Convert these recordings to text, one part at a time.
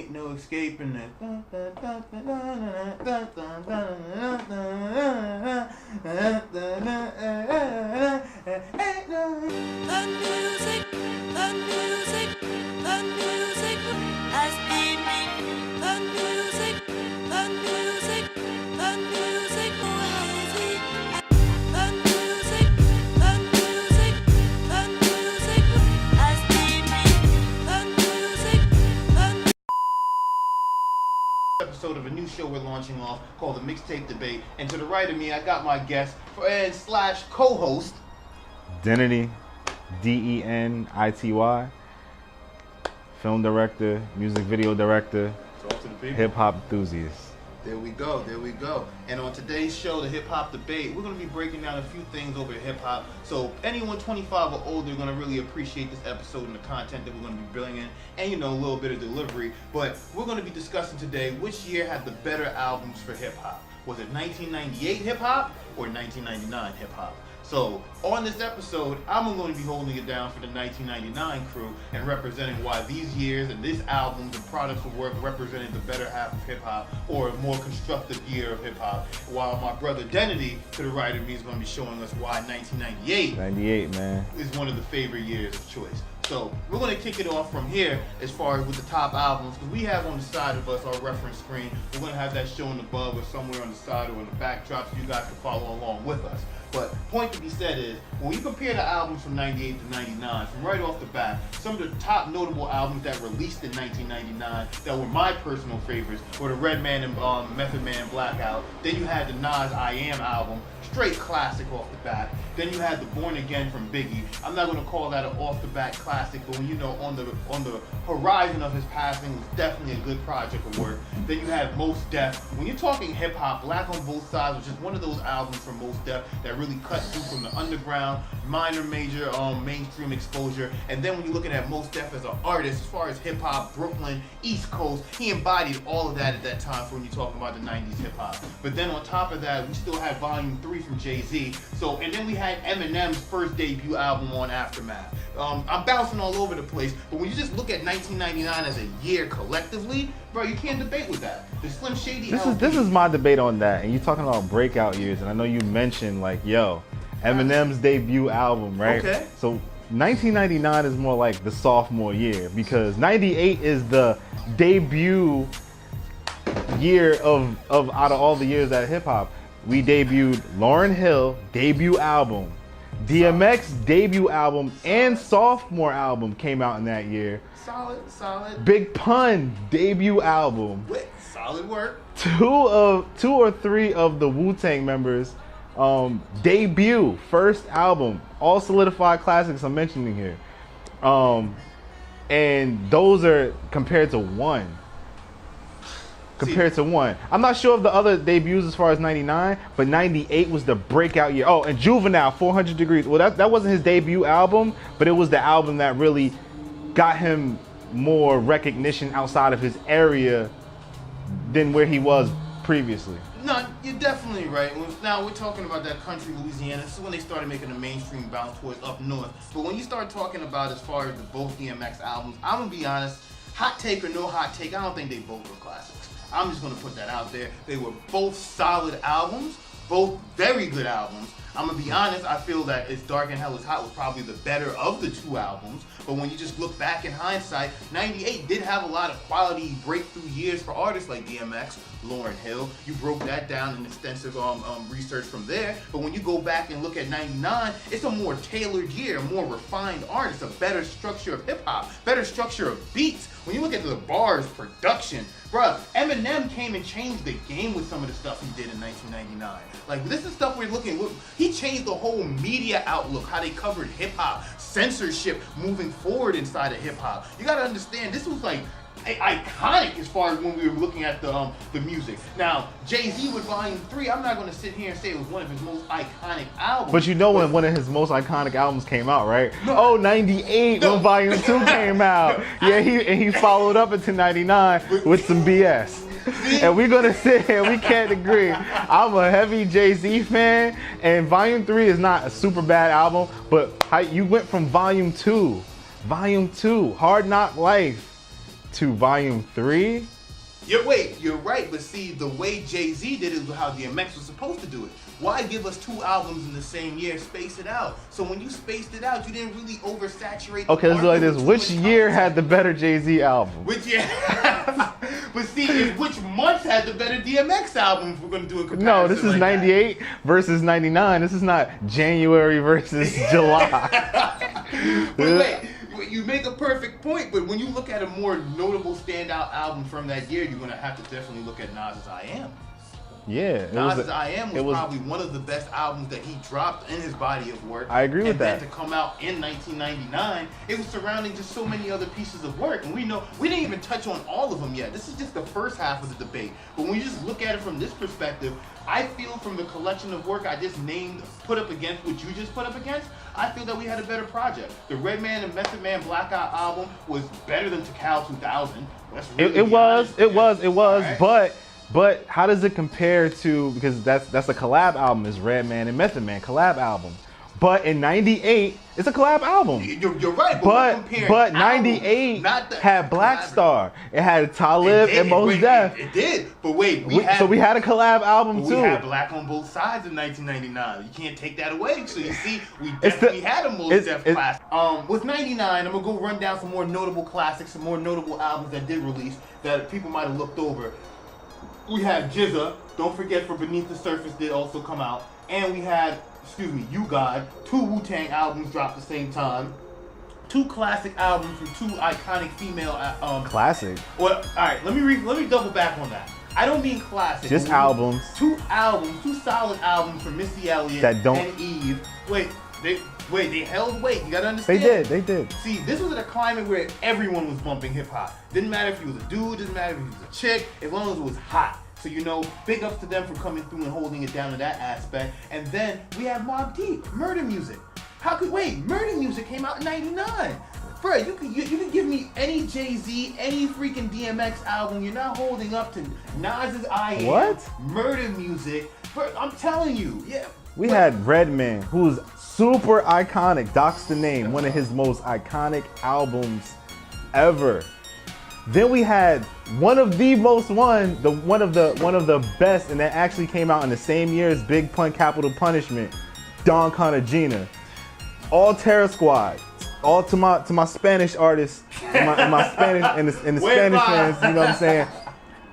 ain't no escaping it. Episode of a new show we're launching off called The Mixtape Debate, and to the right of me I got my guest and slash co-host Denity, D-E-N-I-T-Y, film director, music video director, hip hop enthusiast. There we go, there we go. And on today's show, the Hip Hop Debate, we're going to be breaking down a few things over hip hop. So anyone 25 or older are going to really appreciate this episode and the content that we're going to be bringing, and you know, a little bit of delivery. But we're going to be discussing today which year had the better albums for hip hop. Was it 1998 hip hop or 1999 hip hop? So on this episode, I'm going to be holding it down for the 1999 crew and representing why these years and this album, the products of work, represented the better half of hip hop or a more constructive year of hip hop. While my brother Denity to the right of me is going to be showing us why 1998 man, is one of the favorite years of choice. So we're going to kick it off from here as far as with the top albums, because we have on the side of us our reference screen. We're going to have that shown above or somewhere on the side or in the backdrop so you guys can follow along with us. But point to be said is, when we compare the albums from 98 to 99, from right off the bat, some of the top notable albums that released in 1999 that were my personal favorites were the Redman and Method Man Blackout. Then you had the Nas I Am album, straight classic off the bat. Then you had the Born Again from Biggie. I'm not going to call that an off the bat classic, but when you know on the horizon of his passing, it was definitely a good project of work. Then you had Mos Def. When you're talking hip hop, Black on Both Sides was just one of those albums from Mos Def that really cut through from the underground, minor, major, mainstream exposure. And then when you're looking at Mos Def as an artist, as far as hip hop, Brooklyn, East Coast, he embodied all of that at that time for when you're talking about the 90s hip hop. But then on top of that, we still had Volume 3 from Jay-Z. So, and then we had Eminem's first debut album on Aftermath. I'm bouncing all over the place, but when you just look at 1999 as a year collectively, bro, you can't debate with that. The Slim Shady This is my debate on that, and you're talking about breakout years, and I know you mentioned like, Eminem's debut album, right? Okay. So 1999 is more like the sophomore year, because 98 is the debut year of out of all the years at hip hop. We debuted Lauryn Hill debut album, DMX debut album, and sophomore album came out in that year. Solid. Big Pun debut album. Solid work. Two or three of the Wu-Tang members debut first album, all solidified classics I'm mentioning here. And those are compared to one. I'm not sure of the other debuts as far as 99, but 98 was the breakout year. Oh, and Juvenile, 400 Degrees. Well, that wasn't his debut album, but it was the album that really got him more recognition outside of his area than where he was previously. No, you're definitely right. Now we're talking about that country Louisiana. This is when they started making a mainstream bounce towards up north. But when you start talking about as far as both DMX albums, I'm gonna be honest, hot take or no hot take, I don't think they both were classics. I'm just gonna put that out there. They were both solid albums, both very good albums. I'm gonna be honest, I feel that It's Dark and Hell Is Hot was probably the better of the two albums. But when you just look back in hindsight, 98 did have a lot of quality breakthrough years for artists like DMX, Lauryn Hill. You broke that down in extensive research from there. But when you go back and look at 99, it's a more tailored year, a more refined artist, a better structure of hip hop, better structure of beats. When you look at the bars, production, bruh, Eminem came and changed the game with some of the stuff he did in 1999. Like, this is stuff we're looking at. He changed the whole media outlook, how they covered hip hop, censorship moving forward inside of hip hop. You gotta understand, this was like iconic as far as when we were looking at the music. Now, Jay-Z with Volume 3, I'm not going to sit here and say it was one of his most iconic albums. But you know when one of his most iconic albums came out, right? No. 98 when Volume 2 came out. Yeah, he followed up into 99 with some BS. And we're going to sit here, we can't agree. I'm a heavy Jay-Z fan, and Volume 3 is not a super bad album, but you went from Volume 2, Hard Knock Life, to Volume 3. You're right, but see, the way Jay-Z did it was how DMX was supposed to do it. Why give us 2 albums in the same year, space it out? So when you spaced it out, you didn't really oversaturate. Okay, let's do it like this. Which year had the better Jay-Z album? Which year? But see, which month had the better DMX album if we're going to do a comparison? No, this is 98 versus 99. This is not January versus July. Wait. You make a perfect point, but when you look at a more notable standout album from that year, you're going to have to definitely look at Nas's I Am. Yeah. Nas's I Am was probably one of the best albums that he dropped in his body of work. I agree with that. And then to come out in 1999, it was surrounding just so many other pieces of work. And we didn't even touch on all of them yet. This is just the first half of the debate. But when you just look at it from this perspective, I feel from the collection of work I just put up against what you just put up against, I feel that we had a better project. The Redman and Method Man Blackout album was better than Tikal 2000. It was, right. But how does it compare to, because that's a collab album, is Redman and Method Man collab album. But in 98, it's a collab album. You're right, but 98 had Black Star. It had Talib and Mos Def. It did, but wait, we had a collab album too. We had Black on both sides in 1999. You can't take that away. So you see, we definitely had a Mos Def class. With 99, I'm gonna go run down some more notable classics, some more notable albums that did release that people might have looked over. We had Jizza. Don't forget, For Beneath the Surface did also come out, and we had. You God, 2 Wu-Tang albums dropped at the same time. 2 classic albums from 2 iconic female classic. Well, all right, let me double back on that. I don't mean classic. Just albums. 2 solid albums from Missy Elliott and Eve. They held weight. You gotta understand. They did. See, this was in a climate where everyone was bumping hip hop. Didn't matter if he was a dude, didn't matter if he was a chick, as long as it was hot. So, big ups to them for coming through and holding it down in that aspect. And then we have Mobb Deep, Murder Music. Murder Music came out in 99. Bro, you can give me any Jay-Z, any freaking DMX album. You're not holding up to Nas's I Am. What? Murder Music. Bro, I'm telling you, yeah. We had Redman, who's super iconic. Doc's the Name, one of his most iconic albums ever. Then we had one of the best, and that actually came out in the same year as Big Pun Capital Punishment, Don Cartagena. All Terror Squad. All to my Spanish artists, and my Spanish and the Spanish fans, you know what I'm saying?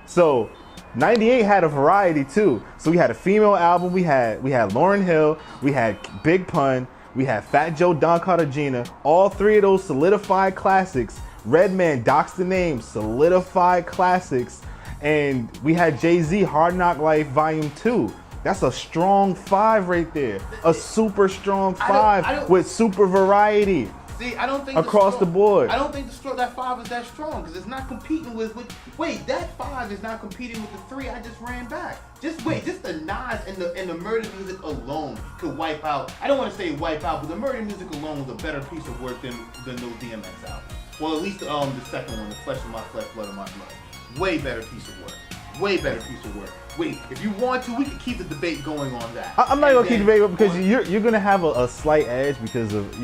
So 98 had a variety too. So we had a female album, we had Lauryn Hill, we had Big Pun, we had Fat Joe, Don Cartagena. All 3 of those solidified classics. Redman, Doc's the Name, solidified classics. And we had Jay-Z, Hard Knock Life Volume 2. That's a strong 5 right there. A super strong 5 with super variety. See, I don't think across the board. I don't think that 5 is that strong because it's not competing with. Wait, that 5 is not competing with the 3 I just ran back. Just the Nas and the Murder Music alone could wipe out. I don't want to say wipe out, but the Murder Music alone was a better piece of work than those DMX albums. Well, at least the second one, The Flesh of My Flesh, Blood of My Blood. Way better piece of work. Way better piece of work. Wait, if you want to, we can keep the debate going on that. I'm not gonna keep the debate because you're gonna have a slight edge because of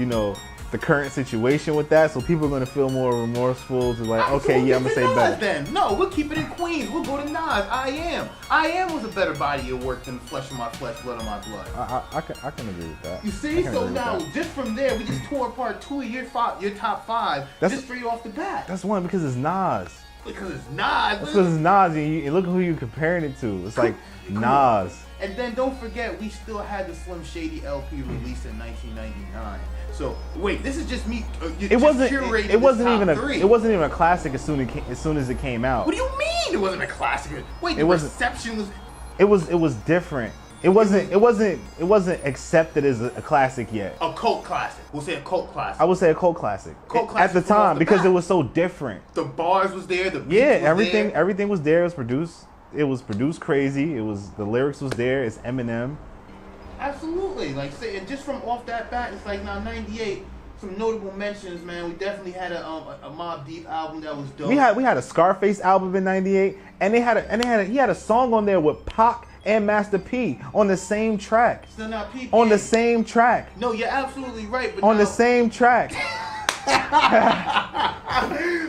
the current situation with that, so people are gonna feel more remorseful to like, okay, yeah, I'm gonna say better. Then no, we'll keep it in Queens. We'll go to Nas. I Am was a better body of work than Flesh of My Flesh, Blood of My Blood. I can agree with that. You see, so now just from there, we just tore apart 2 of your top 5 just straight off the bat. That's one because it's Nas. Because it's Nas. Because it's Nas, and look who you're comparing it to. It's like Nas. And then don't forget, we still had the Slim Shady LP released in 1999. So wait, this is just me. It wasn't even a classic as soon as it came out. What do you mean it wasn't a classic? Wait, the reception was. It was different. It wasn't accepted as a classic yet. A cult classic. We'll say a cult classic. I would say a cult classic. At the time because it was so different. The bars was there. The beats everything was there. It was produced crazy. The lyrics was there. It's Eminem. Absolutely. Like say, and just from off that bat, it's like now 98. Some notable mentions, man. We definitely had a Mobb Deep album that was dope. We had a Scarface album in 98, and he had a song on there with Pac and Master P on the same track. Still not P. On the same track. No, you're absolutely right. But on the same track.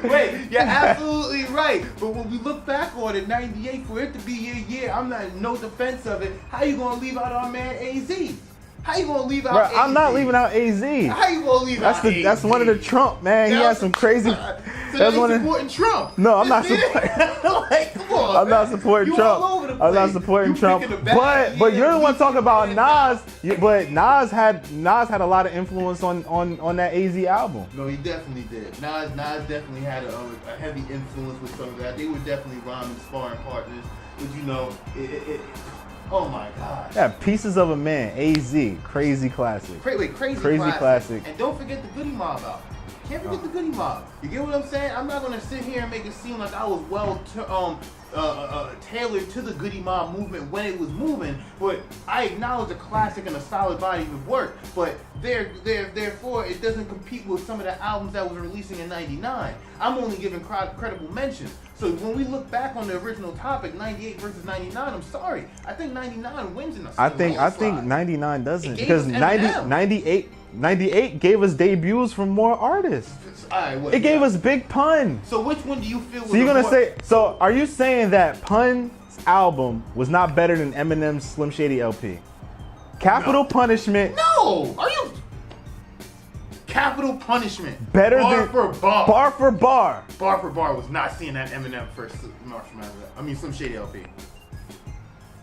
Wait, you're absolutely right. But when we look back on it, 98, for it to be your year, I'm not in no defense of it. How you gonna leave out our man AZ? How you gonna leave out Bro, AZ? I'm not leaving out AZ. How you gonna leave out AZ? That's one of the Trump, man. He has some crazy. So that's supporting Trump. No, I'm not supporting. Like, come on, I'm not supporting Trump. I'm not supporting Trump. But you're the one talking about Nas. But Nas had a lot of influence on that AZ album. No, he definitely did. Nas definitely had a heavy influence with some of that. They were definitely rhyming, sparring partners. But you know, oh my God. Yeah, Pieces of a Man, AZ, crazy classic. Crazy classic. And don't forget the Goody Mob album. Can't forget the Goody Mob. You get what I'm saying? I'm not gonna sit here and make it seem like I was tailored to the Goody Mob movement when it was moving, but I acknowledge a classic and a solid body of work. But therefore, it doesn't compete with some of the albums that was releasing in '99. I'm only giving credible mentions. So when we look back on the original topic, 98 versus 99, I'm sorry. I think 99 wins in the I think 99 doesn't, because 98 gave us debuts from more artists. It gave us Big Pun. So which one do you feel was So are you saying that Pun's album was not better than Eminem's Slim Shady LP? Capital Punishment. No! Are you... Capital Punishment. Better bar than... for bar. Bar for bar. Bar for bar was not seeing that Eminem first Marshmallow. I mean, Slim Shady LP.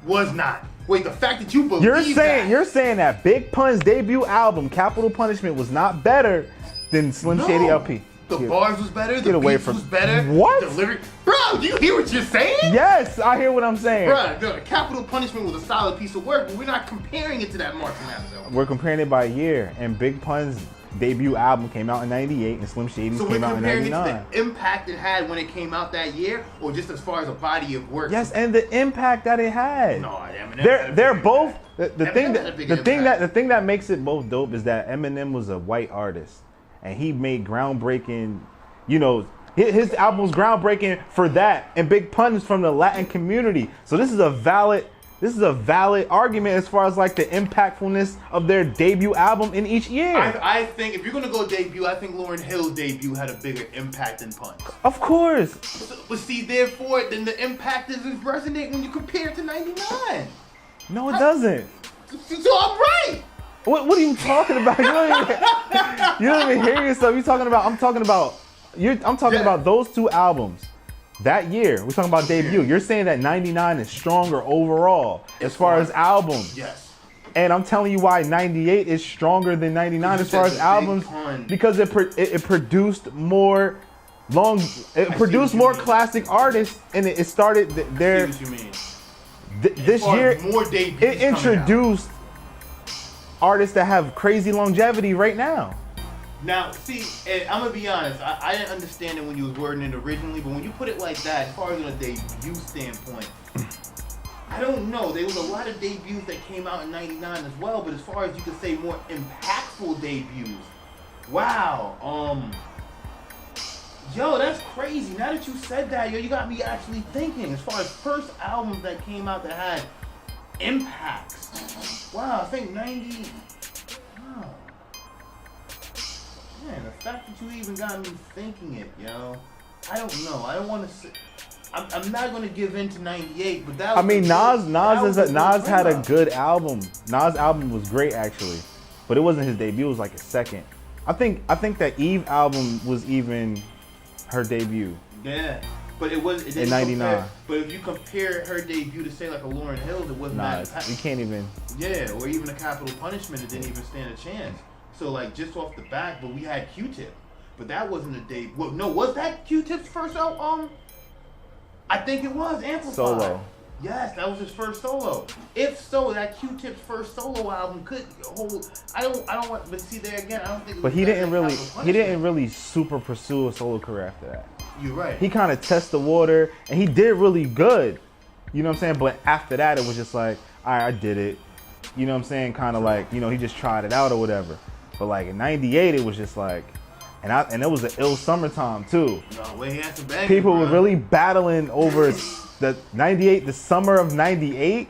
Was not. Wait, the fact that you believe you're saying that Big Pun's debut album, Capital Punishment, was not better than Slim Shady LP. The bars was better. The beats was better. What? The lyric, bro, do you hear what you're saying? Yes, I hear what I'm saying. Bro, the Capital Punishment was a solid piece of work, but we're not comparing it to that Marshmallow. We're comparing it by year, and Big Pun's debut album came out in '98, and Slim Shady's came out in '99. So we're comparing it to the impact it had when it came out that year, or just as far as a body of work? Yes, and the impact that it had. No, Eminem. They're both. The thing that makes it both dope is that Eminem was a white artist, and he made groundbreaking. You know, his album was groundbreaking for that, and Big Pun is from the Latin community. So this is a valid argument as far as like the impactfulness of their debut album in each year. I think if you're gonna go debut, I think Lauryn Hill's debut had a bigger impact than Pun's. Of course. But see, therefore, then the impact doesn't resonate when you compare it to '99. No, it doesn't. So I'm right. What are you talking about? You don't even hear yourself. I'm talking about those two albums. That year, we're talking about debut. You're saying that 99 is stronger overall as far as albums. Yes. And I'm telling you why 98 is stronger than 99 as far as albums, because it produced more classic artists, and it started their. I see what you mean. This year, more debuts it introduced artists that have crazy longevity right now. Now, see, I'm gonna be honest. I didn't understand it when you was wording it originally, but when you put it like that, as far as on a debut standpoint, I don't know. There was a lot of debuts that came out in '99 as well, but as far as you could say more impactful debuts, wow. Yo, that's crazy. Now that you said that, yo, you got me actually thinking. As far as first albums that came out that had impacts, wow, I think '90. Wow. Man, the fact that you even got me thinking it, yo. I don't know. I don't want to say. I'm not going to give in to '98, but that was. I mean, Nas had a good album. Nas' album was great, actually, but it wasn't his debut. It was like his second. I think that Eve album was even her debut. Yeah, but it was in '99. But if you compare her debut to say like a Lauryn Hill, it wasn't that. You can't even. Yeah, or even a Capital Punishment, it didn't even stand a chance. So like just off the back, but we had Q-Tip, but that wasn't a debut. Well, no, was that Q-Tip's first album? I think it was Amplified. Solo. Yes, that was his first solo. If so, that Q-Tip's first solo album could hold. I don't want. But see there again, I don't think. But he didn't really super pursue a solo career after that. You're right. He kind of tested the water, and he did really good. You know what I'm saying? But after that, it was just like, all right, I did it. You know what I'm saying? Kind of like, you know, he just tried it out or whatever. But like in '98, it was just like, and it was an ill summertime too. No way, he had some bangers, people were really battling over the '98. The summer of '98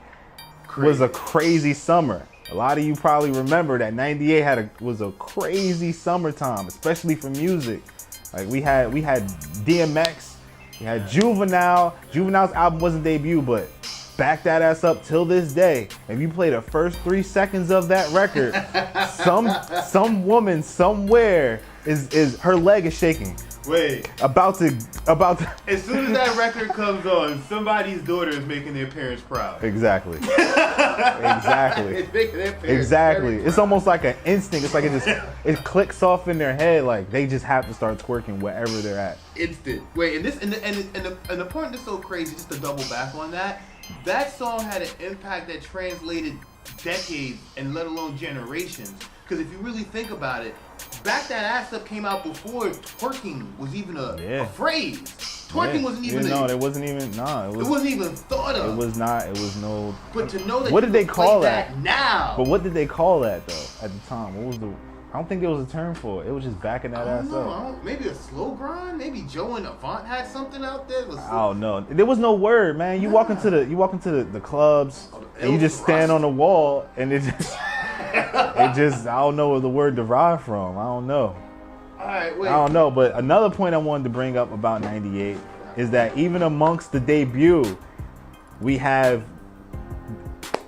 was a crazy summer. A lot of you probably remember that 98 was a crazy summertime, especially for music. Like we had DMX, we had Juvenile. Juvenile's album wasn't debut, but Back That Ass Up till this day. If you play the first 3 seconds of that record, some woman somewhere is her leg is shaking. Wait. About to. As soon as that record comes on, somebody's daughter is making their parents proud. Exactly. Exactly. It's making their parents Exactly. very It's proud. almost like an instinct. It's like it clicks off in their head. Like they just have to start twerking wherever they're at. Instant. Wait, and the part that's so crazy, just to double back on that song had an impact that translated decades and let alone generations. Because if you really think about it, Back That Ass Up came out before twerking was even a phrase. Twerking wasn't even it wasn't even it wasn't even thought of. It was not. It was no. But to know that what did they call that now? But what did they call that though at the time? What was the? I don't think there was a term for it. It was just backing that ass up. Maybe a slow grind. Maybe Joe and Avant had something out there. I don't know. There was no word, man. You walk into the clubs and you just stand on the wall and it just I don't know where the word derived from. I don't know. All right, wait. I don't know. But another point I wanted to bring up about 98 is that even amongst the debut, we have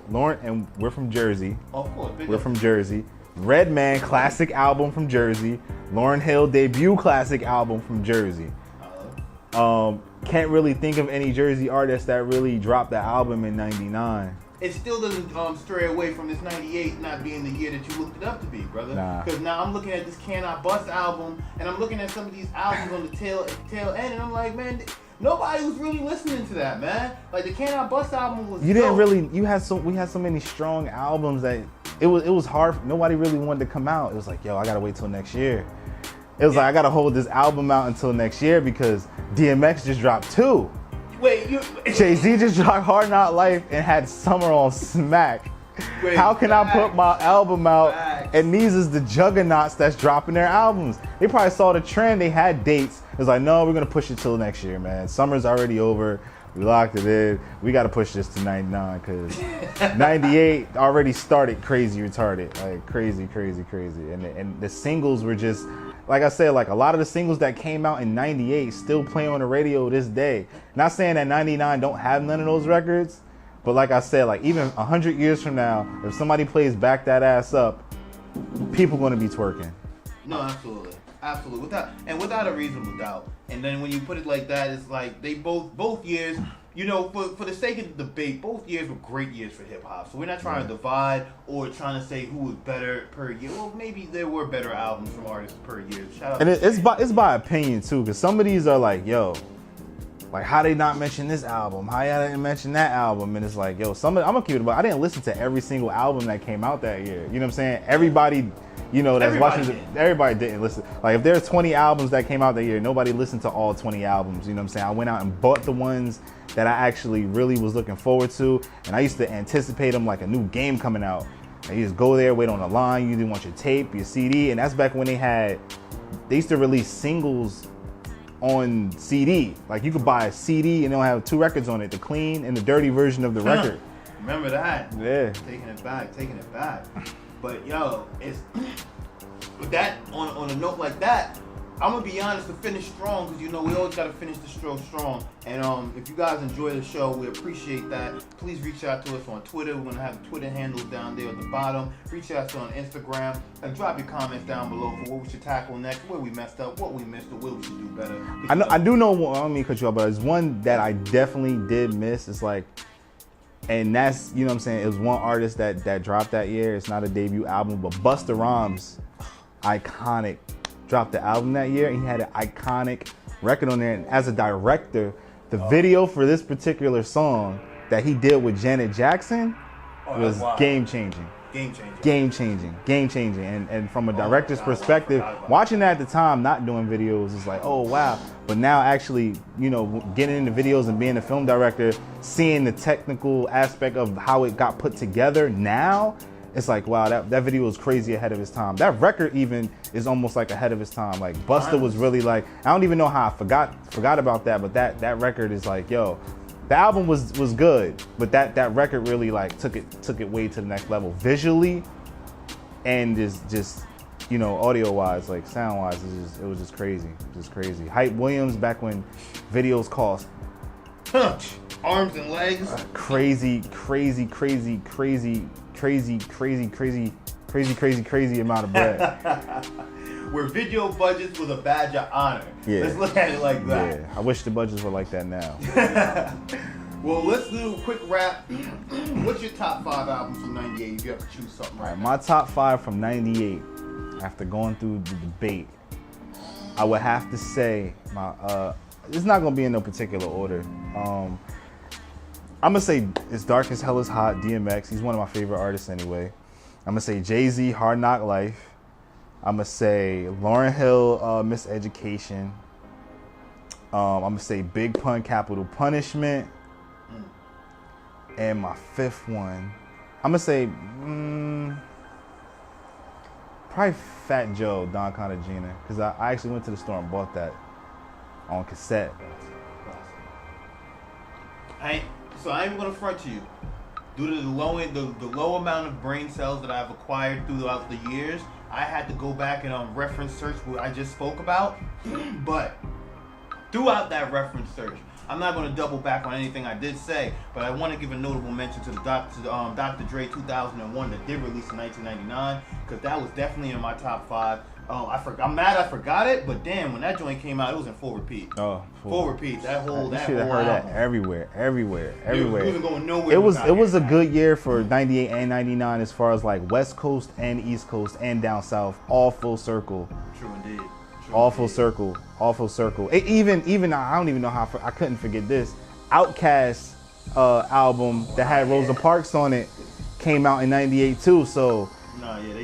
Lauren, and we're from Jersey. Of course, we're from Jersey. Redman, classic album from Jersey. Lauryn Hill, debut classic album from Jersey. Can't really think of any Jersey artist that really dropped the album in 99. It still doesn't stray away from this 98 not being the year that you looked it up to be, brother. Because now I'm looking at this Can I Bust album, and I'm looking at some of these albums on the tail end, and I'm like, man, nobody was really listening to that, man. Like the Can I Bust album was. We had so many strong albums that it was hard. Nobody really wanted to come out. It was like, yo, I gotta wait till next year. It was like I gotta hold this album out until next year because DMX just dropped 2. Wait, Jay-Z just dropped Hard Knock Life and had Summer on smack. Wait, how can I put my album out facts. and these is the juggernauts that's dropping their albums? They probably saw the trend. They had dates. It was like, no, we're gonna push it till next year, man. Summer's already over. We locked it in. We gotta push this to 99 because 98 already started crazy retarded, like crazy. And the singles were just, like I said, like a lot of the singles that came out in 98 still play on the radio this day. Not saying that 99 don't have none of those records, but like I said, like even 100 years from now, if somebody plays Back That Ass Up, people gonna be twerking. No, absolutely. Without a reasonable doubt. And then when you put it like that, it's like they both years, you know, for the sake of the debate, both years were great years for hip hop. So we're not trying to divide or trying to say who was better per year. Well, maybe there were better albums from artists per year. Shout out. And it's by opinion too, because some of these are like, yo, like how they not mention this album? How y'all didn't mention that album? And it's like, yo, I'm gonna keep it about. I didn't listen to every single album that came out that year. You know what I'm saying? Everybody. You know, that's everybody didn't listen. Like if there's 20 albums that came out that year, nobody listened to all 20 albums. You know what I'm saying? I went out and bought the ones that I actually really was looking forward to. And I used to anticipate them like a new game coming out. And you just go there, wait on the line. You didn't want your tape, your CD. And that's back when they used to release singles on CD. Like you could buy a CD and they'll have 2 records on it, the clean and the dirty version of the record. Remember that? Yeah. Taking it back. But yo, it's with that on a note like that, I'm gonna be honest, to finish strong, because you know we always gotta finish the show strong. And if you guys enjoy the show, we appreciate that. Please reach out to us on Twitter. We're gonna have the Twitter handles down there at the bottom. Reach out to us on Instagram and drop your comments down below for what we should tackle next, where we messed up, what we missed, or what we should do better. I do know. I don't mean to cut you off, but there's one that I definitely did miss. It's like. And that's, you know what I'm saying, it was one artist that dropped that year. It's not a debut album, but Busta Rhymes, iconic, dropped the album that year. And he had an iconic record on there. And as a director, the video for this particular song that he did with Janet Jackson was game-changing. And from a director's perspective, watching that at the time, not doing videos, is like, oh wow. But now actually, you know, getting into videos and being a film director, seeing the technical aspect of how it got put together now, it's like, wow, that video was crazy ahead of its time. That record even is almost like ahead of its time. Like Busta was really like, I don't even know how I forgot about that, but that record is like, yo, The album was good, but that record really like took it way to the next level visually, and just you know, audio wise, like sound wise, it was just crazy. Hype Williams back when videos cost arms and legs. Crazy amount of bread. Where video budgets was a badge of honor. Yeah. Let's look at it like that. Yeah, I wish the budgets were like that now. Well, let's do a quick wrap. What's your top 5 albums from '98 if you have to choose something right now? My top 5 from '98, after going through the debate, I would have to say it's not gonna be in no particular order. I'm gonna say It's Dark as Hell is Hot, DMX. He's one of my favorite artists anyway. I'm gonna say Jay-Z, Hard Knock Life. I'm gonna say Lauryn Hill, Miseducation. I'm gonna say Big Pun, Capital Punishment. And my 5th one, I'm gonna say probably Fat Joe, Don Cartagena, because I actually went to the store and bought that on cassette. So I ain't even gonna front to you. Due to the low amount of brain cells that I've acquired throughout the years, I had to go back and reference search what I just spoke about. But throughout that reference search, I'm not going to double back on anything I did say, but I want to give a notable mention to the Dr. Dre 2001 that did release in 1999, because that was definitely in my top 5. I'm mad I forgot it, but damn, when that joint came out, it was in full repeat. Oh, full repeat. That whole should have heard album. That everywhere. It wasn't going nowhere. It was a good year for '98 and '99 as far as like West Coast and East Coast and down south, all full circle. True indeed. All full circle. Even I don't even know how I couldn't forget this. Outkast album that had Rosa Parks on it came out in '98 too. So.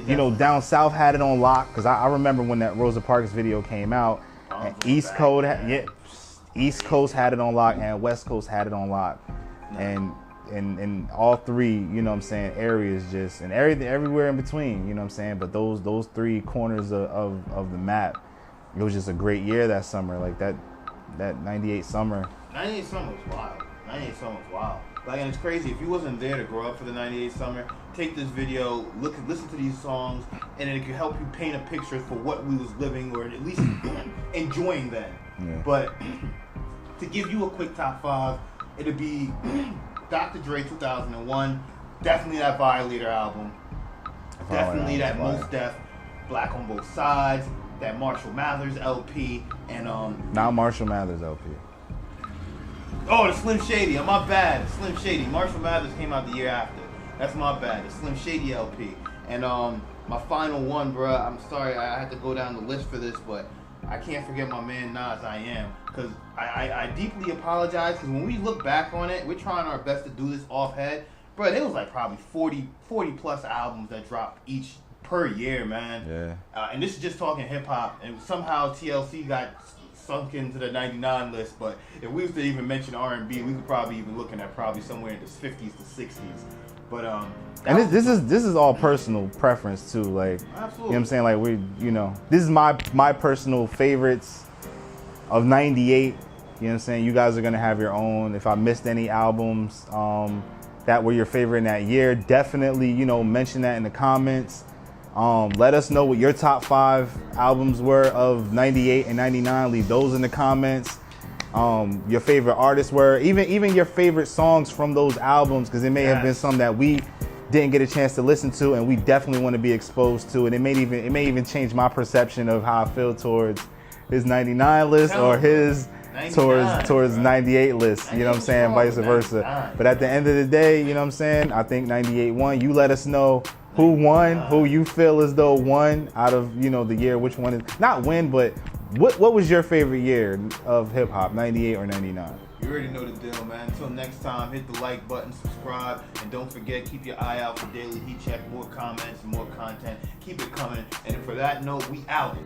You know, down south had it on lock, because I remember when that Rosa Parks video came out. And East Coast had it on lock, and West Coast had it on lock, and all three, you know what I'm saying, areas just and everywhere in between, you know what I'm saying. But those 3 corners of the map, it was just a great year that summer, like that '98 summer. '98 summer was wild. Like, and it's crazy, if you wasn't there to grow up for the '98 summer, take this video, listen to these songs, and it could help you paint a picture for what we was living, or at least enjoying then. Yeah. But to give you a quick top 5, it'd be Dr. Dre 2001, definitely that Violator album, definitely that Mos Def, Black on Both Sides, that Marshall Mathers LP, and Not Marshall Mathers LP. Oh, the Slim Shady. My bad. Slim Shady. Marshall Mathers came out the year after. That's my bad. The Slim Shady LP. And my final one, bruh. I'm sorry I had to go down the list for this, but I can't forget my man Nas. I Am, because I deeply apologize, because when we look back on it, we're trying our best to do this off head, but it was like probably 40 plus albums that dropped each per year, man. Yeah. And this is just talking hip hop, and somehow TLC got sunk into the 99 list, but if we was to even mention R&B, we could probably even looking at probably somewhere in the 50s to 60s. But and this is all personal preference too, like, absolutely. You know what I'm saying, like this is my personal favorites of '98. You know what I'm saying? You guys are gonna have your own. If I missed any albums that were your favorite in that year, definitely mention that in the comments. Let us know what your top 5 albums were of '98 and '99. Leave those in the comments. Your favorite artists were, even your favorite songs from those albums, because it may have been some that we didn't get a chance to listen to, and we definitely want to be exposed to. And it may even change my perception of how I feel towards his '99 list or his towards '98 list. You know what I'm saying? Vice versa. But at the end of the day, you know what I'm saying? I think '98 won. You let us know who won, who you feel as though won out of the year. Which one is not win, but what was your favorite year of hip hop, '98 or '99? You already know the deal, man. Until next time, hit the like button, subscribe, and don't forget, keep your eye out for Daily Heat Check. More comments and more content. Keep it coming. And for that note, we out.